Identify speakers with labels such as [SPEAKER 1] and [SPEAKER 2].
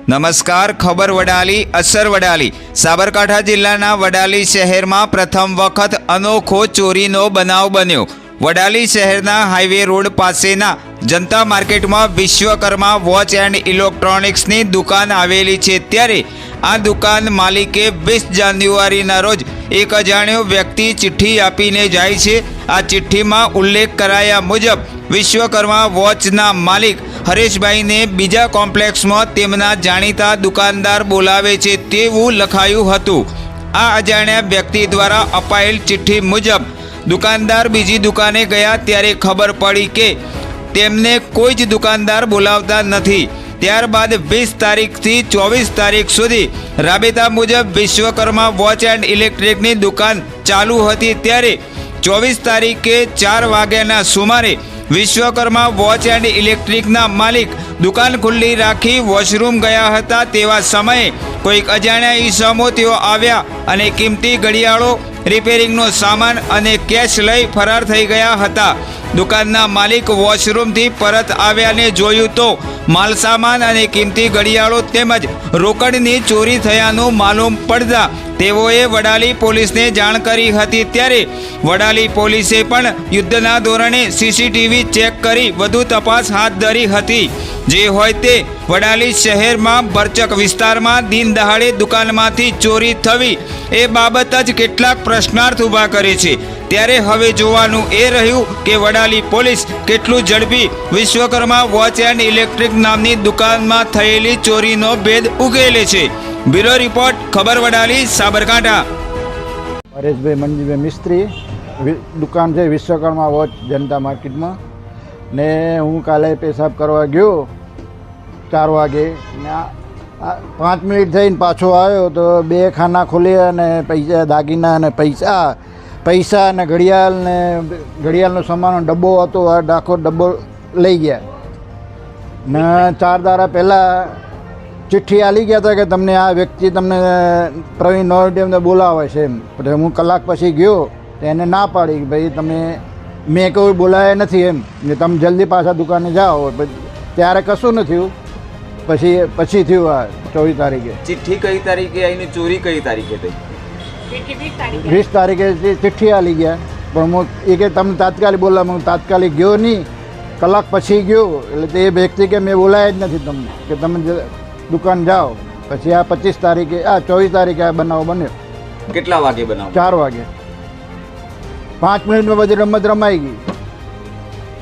[SPEAKER 1] નમસ્કાર, ખબર વડાલી, અસર વડાલી। સાબરકાંઠા જિલ્લાના વડાલી શહેરમાં પ્રથમ વખત અનોખો ચોરીનો બનાવ બન્યો। વડાલી શહેરના હાઈવે રોડ પાસેના જનતા માર્કેટમાં વિશ્વકર્મા વોચ એન્ડ ઇલેક્ટ્રોનિક્સની દુકાન આવેલી છે। ત્યારે આ દુકાન માલિકે 20 જાન્યુઆરીના રોજ એક અજાણ્યો વ્યક્તિ ચિઠ્ઠી આપીને જાય છે। આ ચિઠ્ઠીમાં ઉલ્લેખ કરાયા મુજબ વિશ્વકર્મા વોચના માલિક હરેશભાઈને બીજા કોમ્પ્લેક્સમાં તેમના જાણીતા દુકાનદાર બોલાવે છે તેવું લખાયું હતું। આ અજાણ્યા વ્યક્તિ દ્વારા અપાયેલ ચિઠ્ઠી મુજબ દુકાનદાર બીજી દુકાને ગયા ત્યારે ખબર પડી કે તેમને કોઈ જ દુકાનદાર બોલાવતા નથી। ત્યારબાદ 20 તારીખથી 24 તારીખ સુધી રાબેતા મુજબ વિશ્વકર્મા વોચ એન્ડ ઇલેક્ટ્રિકની દુકાન ચાલુ હતી। ત્યારે 24 તારીખે 4 વાગ્યાના સુમારે વિશ્વકર્મા વોચ એન્ડ ઇલેક્ટ્રિકના માલિક દુકાન ખુલ્લી રાખી વોશરૂમ ગયા હતા। તેવા સમયે કોઈક અજાણ્યા ઈસમો તેઓ આવ્યા અને કિંમતી ઘડિયાળો, રિપેરિંગનો સામાન અને કેશ લઈ ફરાર થઈ ગયા હતા। દુકાનના માલિક વોશરૂમથી પરત આવ્યાને જોયું તો માલસામાન અને કિંમતી ઘડિયાળો તેમજ રોકડની ચોરી થયાનું માલુમ પડતા તેઓએ વડાલી પોલીસને જાણ કરી હતી। ત્યારે વડાલી પોલીસે પણ યુદ્ધના ધોરણે સીસીટીવી ચેક કરી વધુ તપાસ હાથ ધરી હતી। જે હોય તે વડાલી શહેરમાં ભરચક વિસ્તારમાં દિન દહાડે દુકાનમાંથી ચોરી થવી એ બાબત જ કેટલાક પ્રશ્નાર્થ ઊભા કરે છે। ત્યારે હવે જોવાનું એ રહ્યું કે વડાલી પોલીસ કેટલું ઝડપી વિશ્વકર્મા વોચ એન્ડ ઇલેક્ટ્રિક નામની દુકાનમાં થયેલી ચોરીનો ભેદ ઉકેલે છે। બ્યુરો રિપોર્ટ, ખબર વડાલી, સાબરકાંઠા।
[SPEAKER 2] હરેશભાઈ મંજીભાઈ મિસ્ત્રી, દુકાન છે વિશ્વકર્મા વોચ જનતા માર્કેટમાં। ને હું કાલે પેશાબ કરવા ગયો 4 વાગે ને 5 મિનિટ થઈને પાછો આવ્યો તો 2 ખાના ખોલ્યા અને પૈસા, દાગીના અને પૈસા અને ઘડિયાળનો સામાનનો ડબ્બો હતો, આ આખો ડબ્બો લઈ ગયા ને 4 દાડા પહેલાં ચિઠ્ઠી આલી ગયા હતા કે તમને આ વ્યક્તિ તમને પ્રવીણ નોરડિયમને બોલાવે છે એમ। પછી હું કલાક પછી ગયો તો એને ના પાડી કે ભાઈ તમે મેં કોઈ બોલાવ્યા નથી એમ, ને તમે જલ્દી પાછા દુકાને જાઓ। ત્યારે કશું ન થયું। પછી થયું આ 24 તારીખે।
[SPEAKER 1] ચિઠ્ઠી કઈ તારીખે આવીને ચોરી કઈ તારીખે થઈ?
[SPEAKER 2] 20 તારીખે ચિઠ્ઠી આલી ગયા પણ હું એ કે તમને તાત્કાલિક બોલાવ, હું તાત્કાલિક ગયો નહીં, કલાક પછી ગયો એટલે તે એ વ્યક્તિ કે મેં બોલાયા જ નથી તમને, કે તમે દુકાન જાઓ। પછી આ 25 તારીખે 24 તારીખે આ બનાવ બન્યો।
[SPEAKER 1] કેટલા વાગે બનાવ?
[SPEAKER 2] 4 વાગે। 5 મિનિટમાં બધી રમત રમાઈ ગઈ।